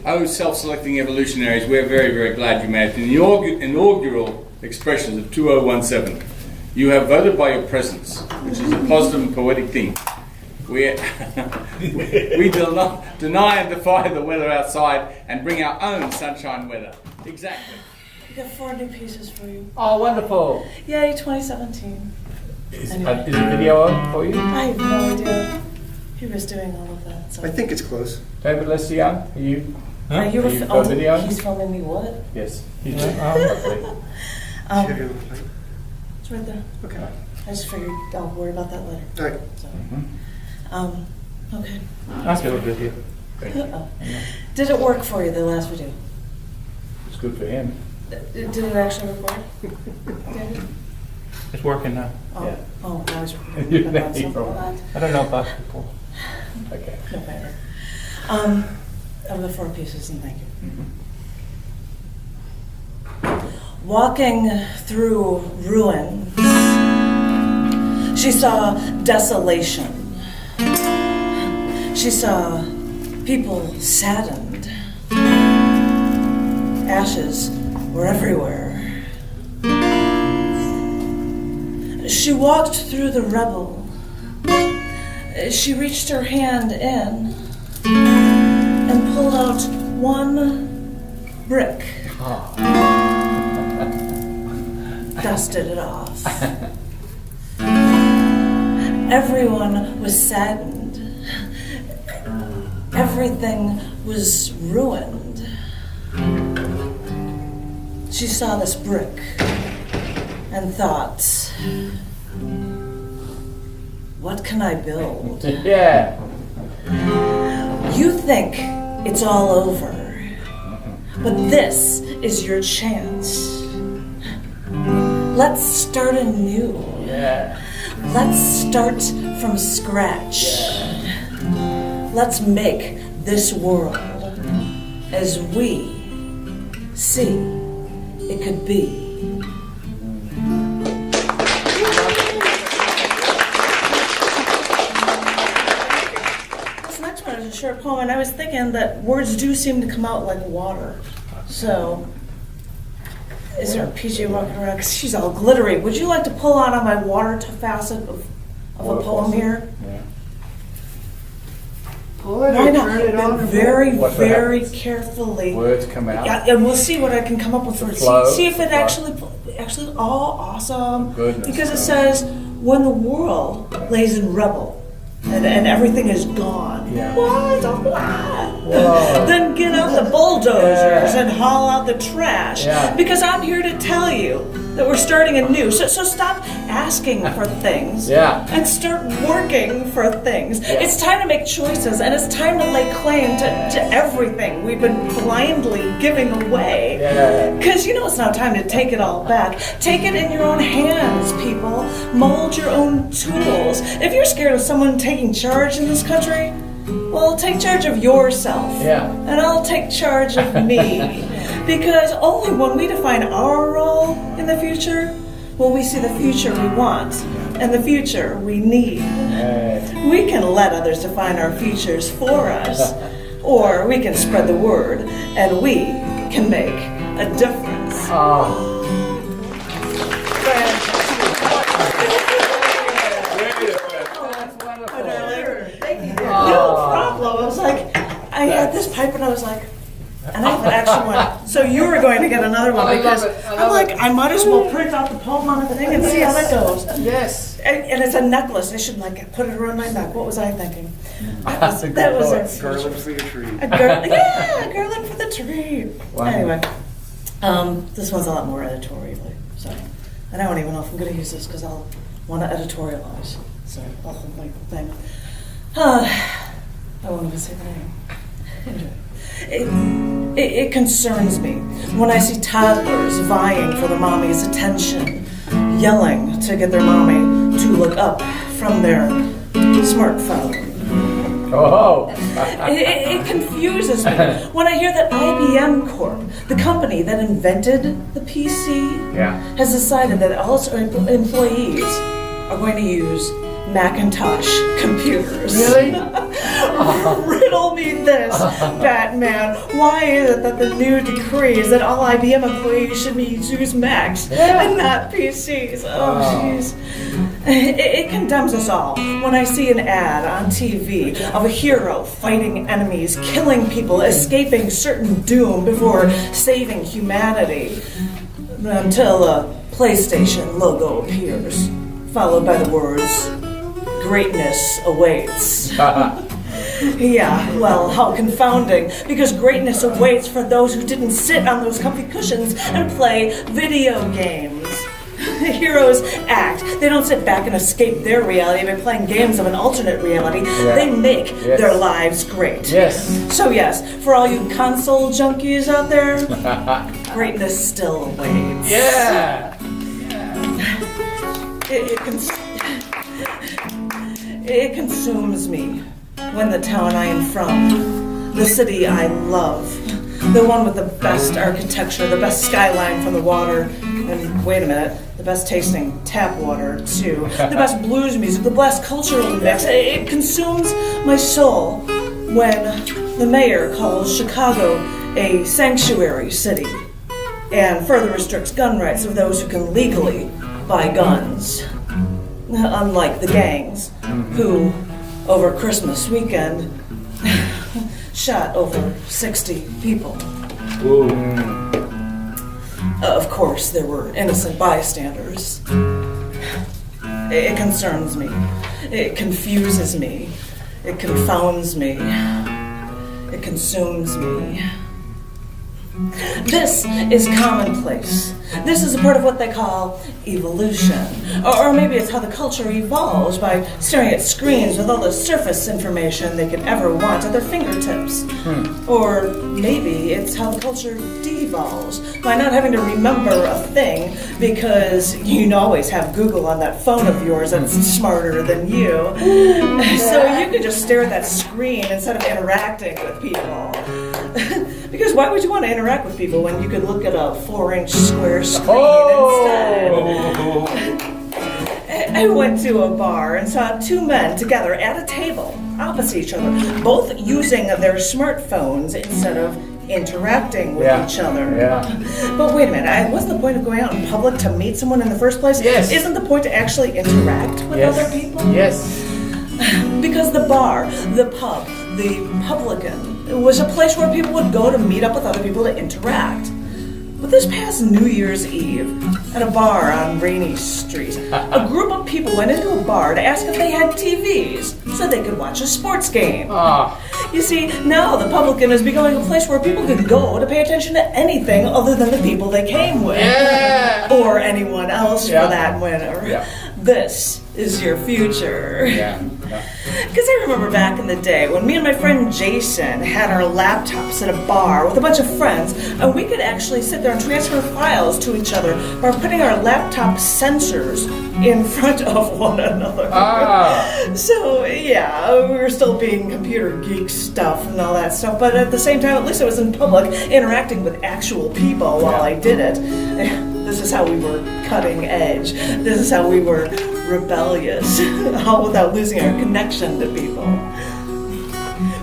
Oh, self-selecting evolutionaries, we're very, very glad you made it. In the inaugural expressions of 2017, you have voted by your presence, which is a positive and poetic thing. We do not deny and defy the weather outside and bring our own sunshine weather. Exactly. We got 4 new pieces for you. Oh, wonderful. Yay, 2017. Is Anyway. the video on for you? I have no idea. He was doing all of that. So. I think it's close. David Lessian, are you? You were Are you for video? He's filming me what? Yes. You do? Lovely. It's right there. Okay. I just figured I'll worry about that later. All right. So, okay. Nice little video. Thank you. Uh-oh. Did it work for you, the last video? It's good for him. Did it actually record? Did it? It's working now. Oh, Yeah. oh, now it's recording. You But know, not so bad. I don't know about before. Okay. No matter. Of the 4 pieces, and thank you. Walking through ruins, she saw desolation. She saw people saddened. Ashes were everywhere. She walked through the rubble. She reached her hand in and pulled out 1 brick. Dusted it off. Everyone was saddened. Everything was ruined. She saw this brick and thought, what can I build? Yeah. You think it's all over, but this is your chance. Let's start anew. Yeah. Let's start from scratch. Let's make this world as we see it could be. This next one is a short poem, and I was thinking that words do seem to come out like water. So, is there a PJ walking around? Because she's all glittery. Would you like to pull out on my water facet of a poem here? Yeah. Why not? Very, What very happens? carefully. Words come out. Yeah, and we'll see what I can come up with for it. flow, See if it the actually, oh, awesome. Goodness. Because it says, when the world lays in rubble and everything is gone. Yeah. What? What? Whoa. Then get out the bulldozers and haul out the trash. Yeah. Because I'm here to tell you that we're starting anew. So stop asking for things. Yeah. And start working for things. Yeah. It's time to make choices, and it's time to lay claim to everything we've been blindly giving away. Yeah. Because it's now time to take it all back. Take it in your own hands, people. Mold your own tools. If you're scared of someone taking charge in this country, well, take charge of yourself. Yeah. And I'll take charge of me. Because only when we define our role in the future will we see the future we want and the future we need. We can let others define our futures for us, or we can spread the word and we can make a difference. Oh. No problem. I was like, I had this pipe and I was like, and I haven't actually went, so you were going to get another one I because love it. I'm like, I might as well print out the poem on the thing and see how that goes. Yes. And it's a necklace. I should put it around my neck. What was I thinking? That was a Garland for your tree. a garland for the tree. Wow. Anyway, this one's a lot more editorially. So, and I don't even know if I'm going to use this because I'll want to editorialize. So I'll hold my thing. I won't even say the name. Anyway. It concerns me when I see toddlers vying for the mommy's attention, yelling to get their mommy to look up from their smartphone. Oh. It confuses me when I hear that IBM Corp, the company that invented the PC, has decided that all its employees are going to use Macintosh computers. Really? Riddle me this, Batman. Why is it that the new decree is that all IBM employees should use Macs and not PCs? Oh, jeez. It condemns us all when I see an ad on TV of a hero fighting enemies, killing people, escaping certain doom before saving humanity. Until a PlayStation logo appears, followed by the words, "Greatness awaits." Yeah, well, how confounding, because greatness awaits for those who didn't sit on those comfy cushions and play video games. Heroes act. They don't sit back and escape their reality by playing games of an alternate reality. Yeah. They make their lives great. Yes. So yes, for all you console junkies out there, greatness still awaits. Yeah. It consumes me when the town I am from, the city I love, the one with the best architecture, the best skyline from the water, and wait a minute, the best tasting tap water too, the best blues music, the best cultural mix. It consumes my soul when the mayor calls Chicago a sanctuary city and further restricts gun rights of those who can legally buy guns. Unlike the gangs who, over Christmas weekend, shot over 60 people. Ooh. Of course, there were innocent bystanders. It concerns me. It confuses me. It confounds me. It consumes me. This is commonplace. This is a part of what they call evolution. Or maybe it's how the culture evolves by staring at screens with all the surface information they could ever want at their fingertips. Or maybe it's how the culture devolves by not having to remember a thing because you always have Google on that phone of yours that's smarter than you. So you can just stare at that screen instead of interacting with people. Because why would you want to interact with people when you could look at a 4-inch square screen instead? I went to a bar and saw two men together at a table opposite each other, both using their smartphones instead of interacting with each other. Yeah. But wait a minute, wasn't the point of going out in public to meet someone in the first place? Yes. Isn't the point to actually interact with other people? Yes. Because the bar, the pub, the publican, it was a place where people would go to meet up with other people to interact. But this past New Year's Eve, at a bar on Rainy Street, a group of people went into a bar to ask if they had TVs so they could watch a sports game. You see, now the publican is becoming a place where people could go to pay attention to anything other than the people they came with. Yeah. Or anyone else for that matter. Yeah. This is your future. Yeah. Because I remember back in the day when me and my friend Jason had our laptops at a bar with a bunch of friends, and we could actually sit there and transfer files to each other by putting our laptop sensors in front of one another. So, yeah, we were still being computer geek stuff and all that stuff, but at the same time, at least I was in public interacting with actual people while I did it. This is how we were cutting edge. This is how we were rebellious, all without losing our connection to people.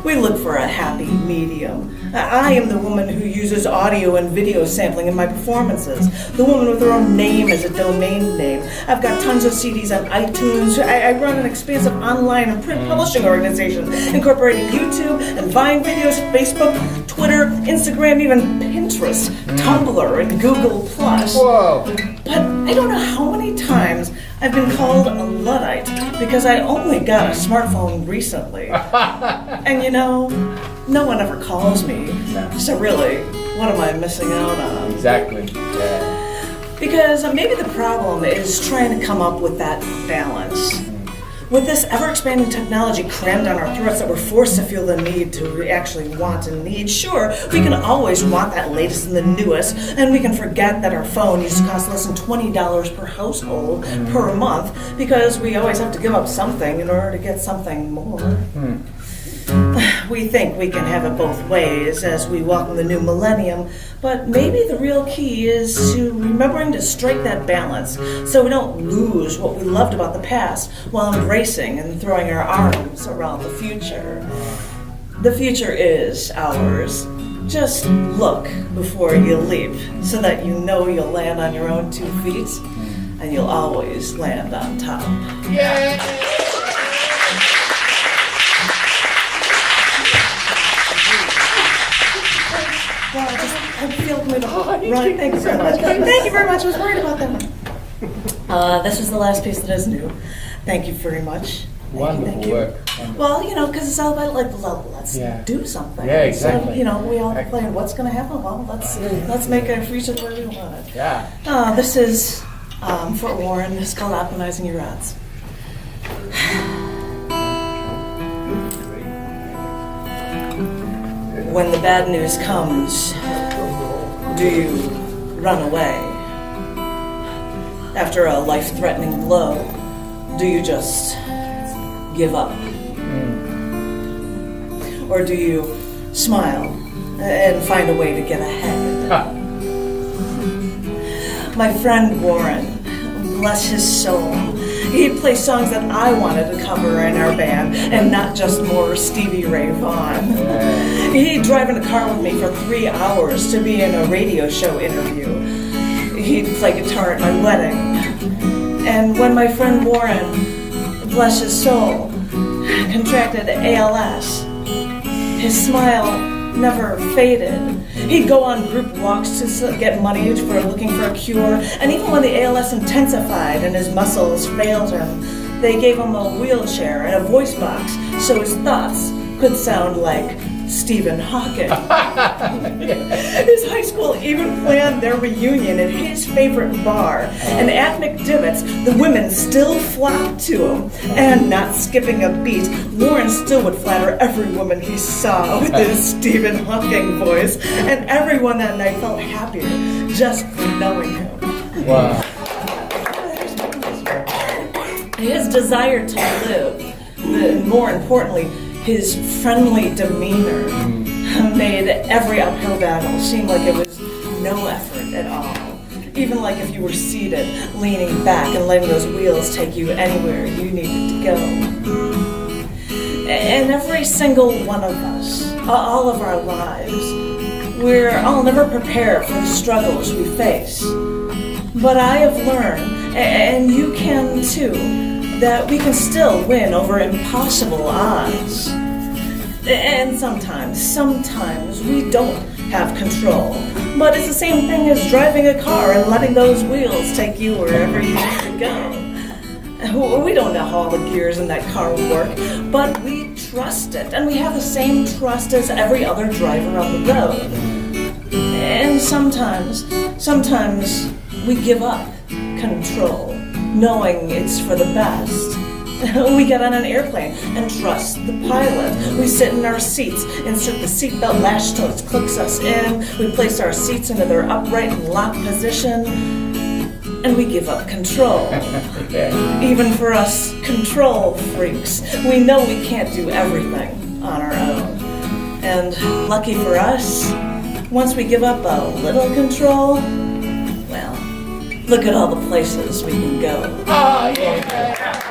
We look for a happy medium. I am the woman who uses audio and video sampling in my performances. The woman with her own name as a domain name. I've got tons of CDs on iTunes. I run an expansive online and print publishing organization, incorporating YouTube and Vine videos, Facebook, Twitter, Instagram, even Pinterest, Tumblr, and Google+. Whoa. But I don't know how many times I've been called a Luddite because I only got a smartphone recently. And you know, no one ever calls me. So really, what am I missing out on? Exactly. Yeah. Because maybe the problem is trying to come up with that balance. With this ever-expanding technology crammed down our throats that we're forced to feel the need to actually want and need, sure, we can always want that latest and the newest, and we can forget that our phone used to cost less than $20 per household per month because we always have to give up something in order to get something more. We think we can have it both ways as we welcome the new millennium, but maybe the real key is to remembering to strike that balance so we don't lose what we loved about the past while embracing and throwing our arms around the future. The future is ours. Just look before you leap so that you know you'll land on your own 2 feet and you'll always land on top. Yeah. Wow, I feel like I'm going to run. Thank you very much. Thank you very much. I was worried about that one. This is the last piece that is new. Thank you very much. Wonderful work. Well, because it's all about let's do something. Yeah, exactly. So, we all plan what's going to happen. Well, let's make our future where we want it. Yeah. This is Fort Warren. It's called Optimizing Your Odds. When the bad news comes, do you run away? After a life-threatening blow, do you just give up? Or do you smile and find a way to get ahead? My friend Warren, bless his soul, he'd play songs that I wanted to cover in our band and not just more Stevie Ray Vaughan. He'd drive in a car with me for 3 hours to be in a radio show interview. He'd play guitar at my wedding. And when my friend Warren, bless his soul, contracted ALS, his smile never faded. He'd go on group walks to get money for looking for a cure, and even when the ALS intensified and his muscles failed him, they gave him a wheelchair and a voice box so his thoughts could sound like Stephen Hawking. His high school even planned their reunion at his favorite bar, and at McDivitt's, the women still flocked to him. And not skipping a beat, Warren still would flatter every woman he saw with his Stephen Hawking voice, and everyone that night felt happier just for knowing him. Wow. His desire to live, and more importantly, his friendly demeanor made every uphill battle seem like it was no effort at all. Even like if you were seated, leaning back and letting those wheels take you anywhere you needed to go. And every single one of us, all of our lives, we're all never prepared for the struggles we face. But I have learned, and you can too, that we can still win over impossible odds. And sometimes we don't have control. But it's the same thing as driving a car and letting those wheels take you wherever you need to go. We don't know how all the gears in that car work, but we trust it, and we have the same trust as every other driver on the road. And sometimes we give up control, knowing it's for the best. We get on an airplane and trust the pilot. We sit in our seats, insert the seatbelt latch till it clicks us in. We place our seats into their upright and locked position, and we give up control. Even for us control freaks, we know we can't do everything on our own. And lucky for us, once we give up a little control, well, look at all the places we can go. Oh, yeah.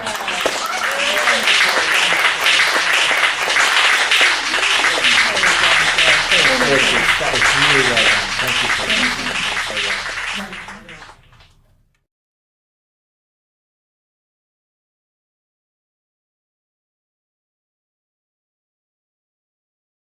That was really